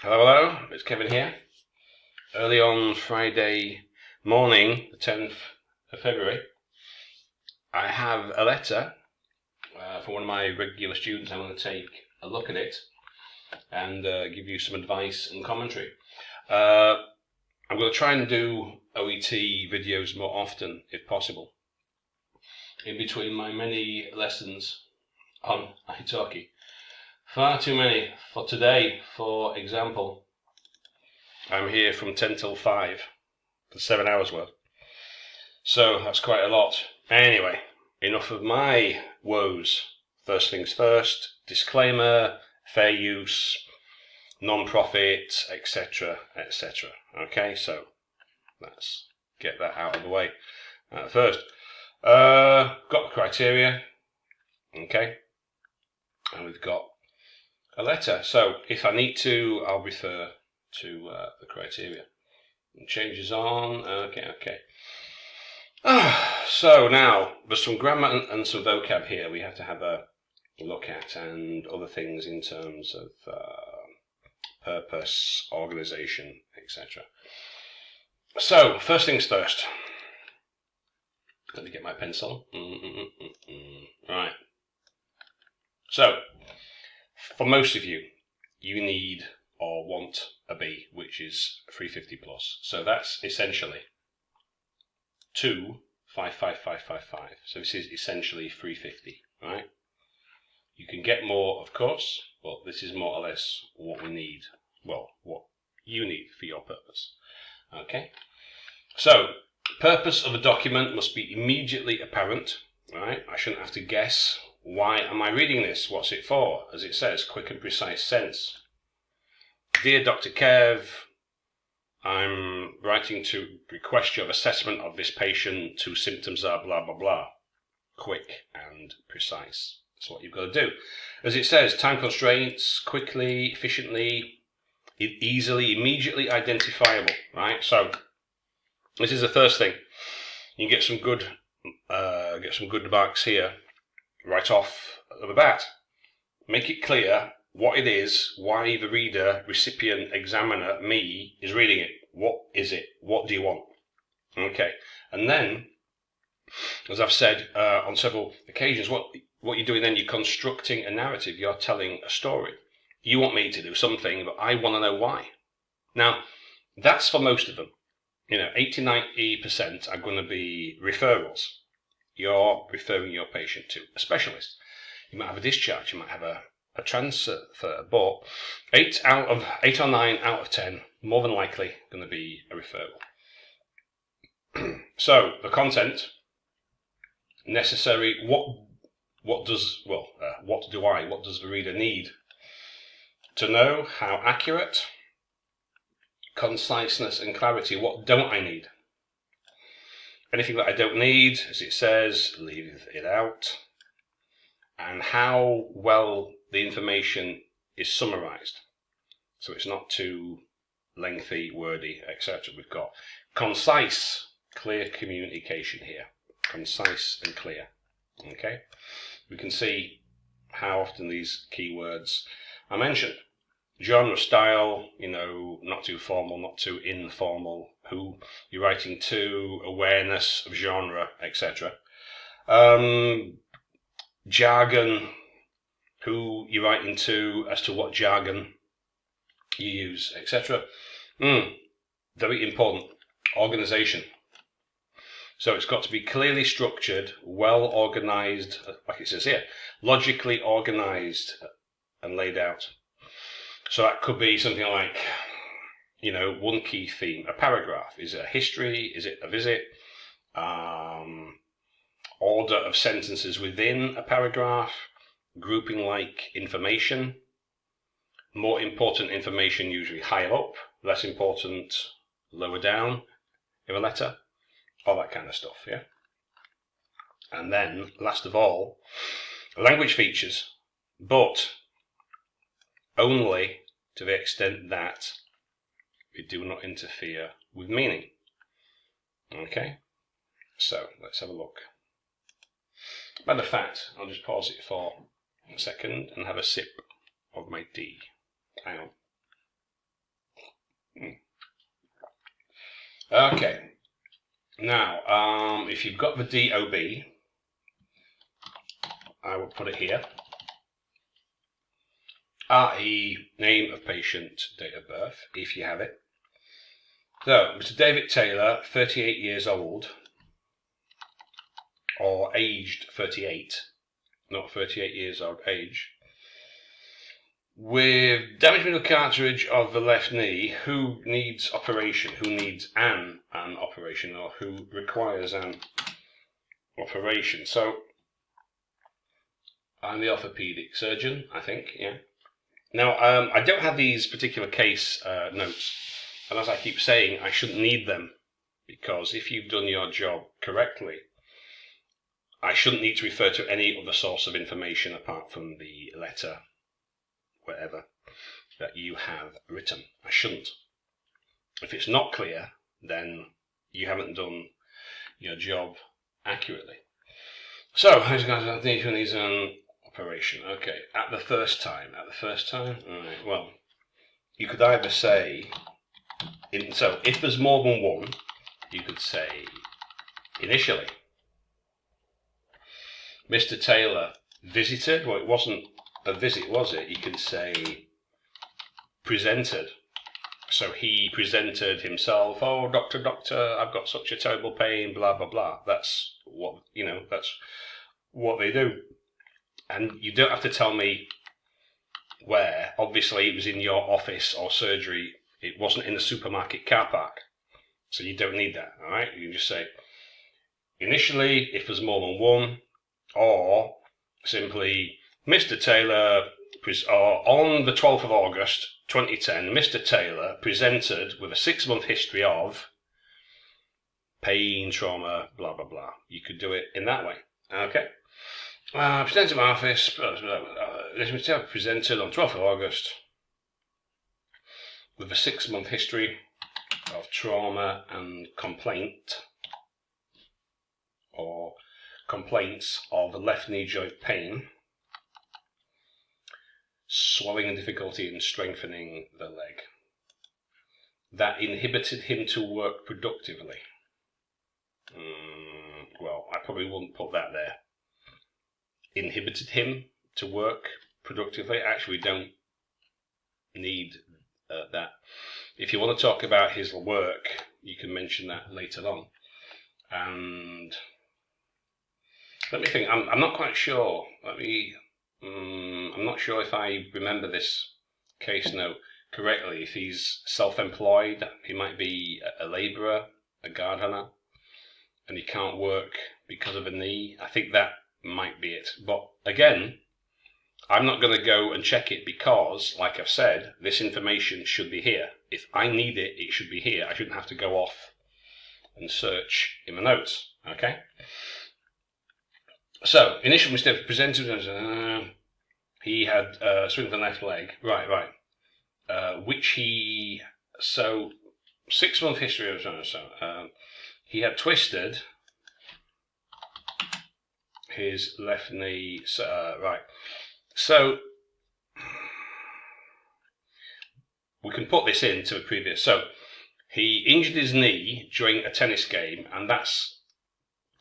Hello, it's Kevin here. Early on Friday morning, the 10th of February, I have a letter from one of my regular students. I'm going to take a look at it and give you some advice and commentary. I'm going to try and do OET videos more often, if possible, in between my many lessons on italki. Far too many for today. For example, I'm here from 10 till 5 for 7 hours worth. So that's quite a lot. Anyway, enough of my woes. First things first, disclaimer, fair use, non-profit, etc, etc. Okay, so let's get that out of the way first. Got the criteria, okay, and we've got a letter. So if I need to, I'll refer to the criteria. And changes on. Okay. So now there's some grammar and some vocab here we have to have a look at, and other things in terms of purpose, organization, etc. So first things first. Let me get my pencil. Right. So for most of you, you need or want a B, which is 350 plus. So that's essentially 2555555. So this is essentially 350, right? You can get more, of course, but this is more or less what we need. Well, what you need for your purpose. Okay? So, purpose of a document must be immediately apparent, right? I shouldn't have to guess, why am I reading this? What's it for? As it says, quick and precise sense. Dear Dr. Kev, I'm writing to request your assessment of this patient. 2 symptoms are blah, blah, blah. Quick and precise. That's what you've got to do. As it says, time constraints, quickly, efficiently, easily, immediately identifiable, right? So this is the first thing. You can get some good marks here right off the bat. Make it clear what it is, why the reader, recipient, examiner, me, is reading it. What is it? What do you want? Okay. And then, as I've said on several occasions, what you're doing then, you're constructing a narrative. You're telling a story. You want me to do something, but I want to know why. Now, that's for most of them. 80-90% are going to be referrals. You're referring your patient to a specialist. You might have a discharge. You might have a transfer, but 8 or 9 out of 10, more than likely, going to be a referral. So the content necessary. What does the reader need to know? How accurate, conciseness and clarity. What don't I need? Anything that I don't need, as it says, leave it out. And how well the information is summarized, so it's not too lengthy, wordy, etc. We've got concise, clear communication here. Concise and clear. Okay? We can see how often these keywords are mentioned. Genre, style, not too formal, not too informal. Who you're writing to, awareness of genre, etc. Jargon, who you're writing to, as to what jargon you use, etc. Very important. Organization. So it's got to be clearly structured, well organized, like it says here, logically organized and laid out. So that could be something like, one key theme, a paragraph. Is it a history? Is it a visit? Order of sentences within a paragraph, grouping like information, more important information usually higher up, less important lower down in a letter, all that kind of stuff, yeah? And then, last of all, language features, but only to the extent that they do not interfere with meaning. Okay? So, let's have a look. Matter of fact, I'll just pause it for a second and have a sip of my tea. Hang on. Okay. Now, if you've got the DOB, I will put it here. RE, name of patient, date of birth, if you have it. So, Mr. David Taylor, 38 years old, or aged 38, not 38 years old, age, with damage middle cartilage of the left knee, who needs operation, who needs an operation, or who requires an operation. So, I'm the orthopaedic surgeon, I think, yeah. Now, I don't have these particular case notes, and as I keep saying, I shouldn't need them, because if you've done your job correctly, I shouldn't need to refer to any other source of information apart from the letter, whatever, that you have written. I shouldn't. If it's not clear, then you haven't done your job accurately. So, who needs an operation? Okay, at the first time. Alright, well, you could either say, so if there's more than one, you could say initially. Mr. Taylor visited, well, it wasn't a visit, was it? You could say presented. So he presented himself, oh, doctor, I've got such a terrible pain, blah, blah, blah. That's what, that's what they do. And you don't have to tell me where. Obviously, it was in your office or surgery. It wasn't in the supermarket car park. So you don't need that, all right? You can just say, initially, if there's more than one, or simply, Mr. Taylor, on the 12th of August, 2010, Mr. Taylor presented with a 6-month history of pain, trauma, blah, blah, blah. You could do it in that way, okay? Presented to my office, Mr. Taylor presented on 12th of August with a 6-month history of trauma and complaint, or complaints of the left knee joint pain, swelling and difficulty in strengthening the leg, that inhibited him to work productively. Well, I probably wouldn't put that there. Inhibited him to work productively. Actually, we don't need that. If you want to talk about his work, you can mention that later on. And let me think. I'm not quite sure. I'm not sure if I remember this case note correctly. If he's self-employed, he might be a labourer, a gardener, and he can't work because of a knee. I think that might be it. But again, I'm not going to go and check it because, like I've said, this information should be here. If I need it, it should be here. I shouldn't have to go off and search in my notes. Okay? So, initial mistake presented, he had swing from the left leg. Right. So 6-month history of he had twisted his left knee, right. So, we can put this into the previous. So, he injured his knee during a tennis game, and that's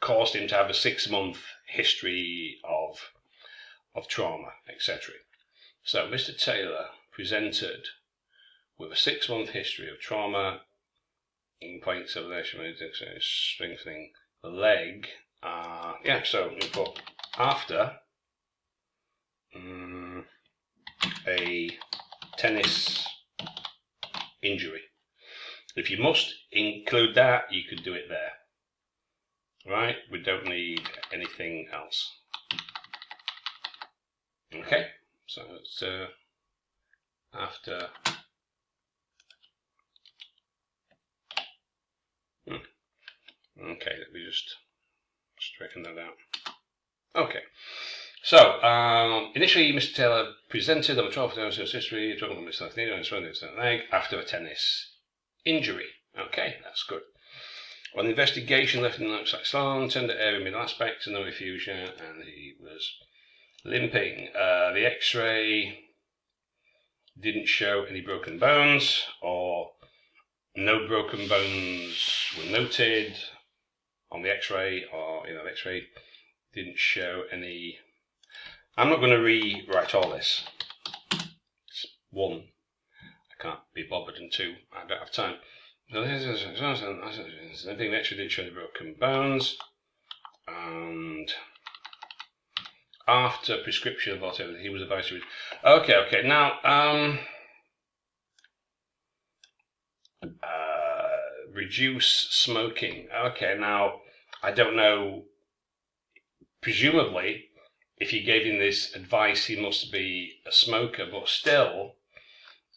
caused him to have a 6-month history of trauma, etc. So, Mr. Taylor presented with a 6-month history of trauma, complaints of strengthening the leg. So we put after a tennis injury. If you must include that, you could do it there. Right? We don't need anything else. Okay? So it's after okay, let me just straighten that out. Okay. So, initially, Mr. Taylor presented on the 12th of his history, talking about his knee and leg after a tennis injury. Okay, that's good. On investigation, left in the outside salon, tender area middle aspect, no effusion, and he was limping. The X-ray didn't show any broken bones or no broken bones were noted on the X-ray, or the X-ray didn't show any. I'm not going to rewrite all this. It's 1, I can't be bothered, and 2, I don't have time. Anything the X-ray didn't show any broken bones, and after prescription of whatever, he was advised to. Okay. Now, reduce smoking. Okay, now I don't know. Presumably, if you gave him this advice, he must be a smoker. But still,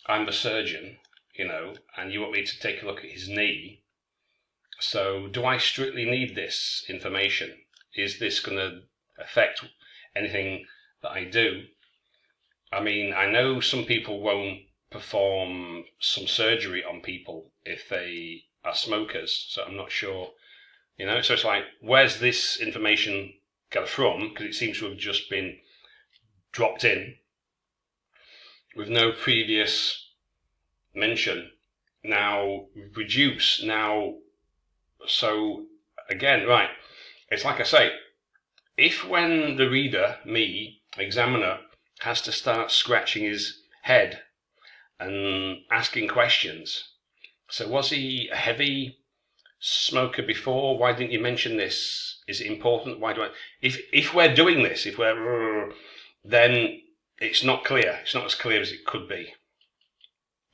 I'm the surgeon, and you want me to take a look at his knee. So, do I strictly need this information? Is this going to affect anything that I do? I mean, I know some people won't perform some surgery on people if they are smokers, so I'm not sure, so it's like, where's this information got from? Because it seems to have just been dropped in with no previous mention. Now, reduce, so again, right, it's like I say, if when the reader, me, examiner, has to start scratching his head and asking questions, so was he a heavy smoker before? Why didn't you mention this? Is it important? Why do I? If we're doing this, then it's not clear. It's not as clear as it could be.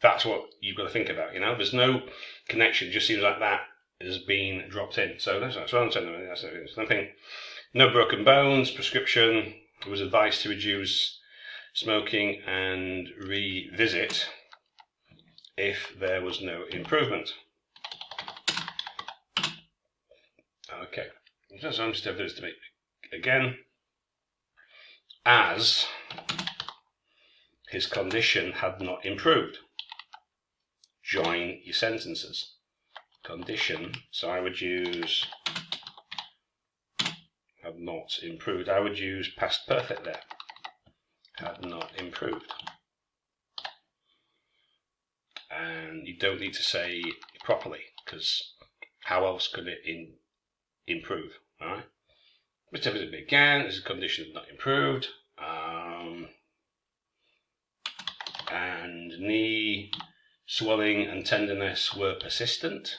That's what you've got to think about. There's no connection. It just seems like that has been dropped in. So that's what I'm saying. That's nothing. No broken bones. Prescription. It was advised to reduce smoking and revisit if there was no improvement. Okay, so I'm just have this to make again. As his condition had not improved. Join your sentences. Condition, so I would use had not improved. I would use past perfect there. Had not improved. And you don't need to say properly, because how else could it improve? Alright? Which ever it began, this condition had not improved. And knee swelling and tenderness were persistent.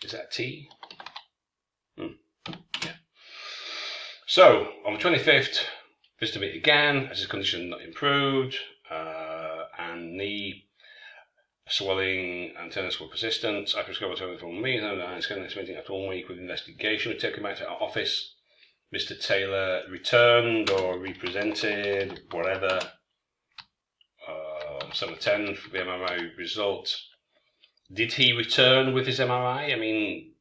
Is that T? Yeah. So, on the 25th, visited me again, as his condition not improved, and knee swelling and tenderness were persistent. I prescribed a for me, and I was next meeting after 1 week with investigation. We took him back to our office. Mr. Taylor returned or represented, whatever, 7 10 for the MRI result. Did he return with his MRI? I mean,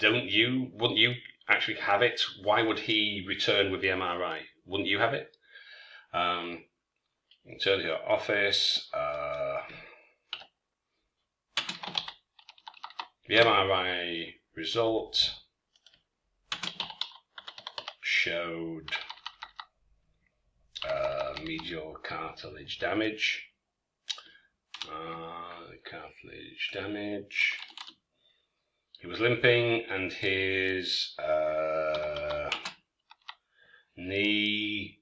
wouldn't you actually have it? Why would he return with the MRI? Wouldn't you have it? Return to your office. The MRI result showed medial cartilage damage. Cartilage damage. He was limping, and his knee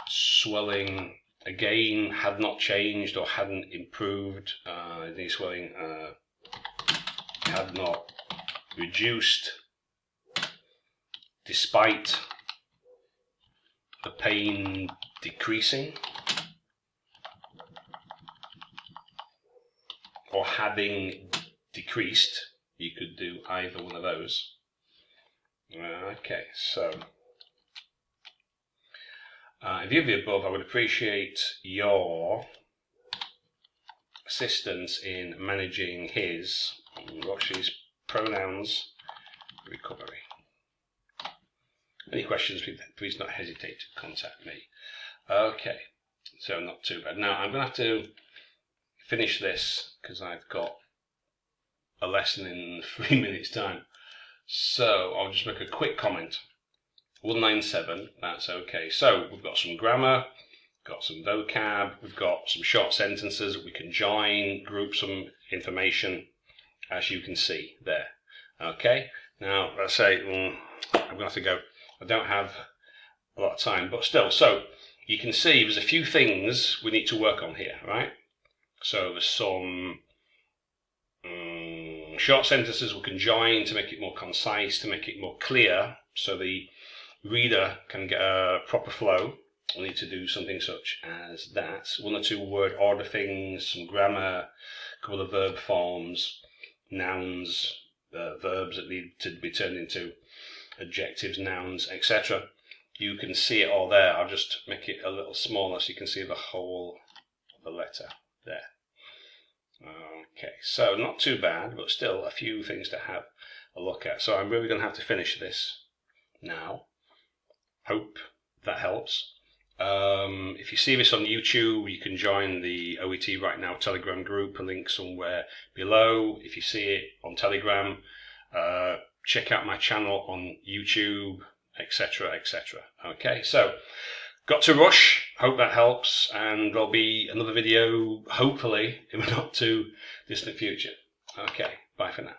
swelling again had not changed or hadn't improved. Knee swelling had not reduced despite the pain decreasing or having decreased. You could do either one of those. Okay, so in view of the above, I would appreciate your assistance in managing his pronouns recovery. Any questions, please not hesitate to contact me. Okay, so not too bad. Now I'm going to have to finish this because I've got a lesson in 3 minutes time. So I'll just make a quick comment. 197, that's okay. So we've got some grammar, got some vocab, we've got some short sentences. We can join, group some information, as you can see there. Okay, now let's say I'm going to have to go. I don't have a lot of time, but still, so you can see there's a few things we need to work on here, right? So there's some short sentences we can join to make it more concise, to make it more clear, so the reader can get a proper flow. We need to do something such as that. 1 or 2 word order things, some grammar, a couple of verb forms, nouns, verbs that need to be turned into adjectives, nouns, etc. You can see it all there. I'll just make it a little smaller so you can see the whole of the letter there. Okay, so not too bad, but still a few things to have a look at. So I'm really going to have to finish this now. Hope that helps. If you see this on YouTube, you can join the OET Right Now Telegram group, a link somewhere below. If you see it on Telegram, check out my channel on YouTube, etc, etc. Okay, so got to rush. Hope that helps, and there'll be another video, hopefully, in the not too distant future. Okay, bye for now.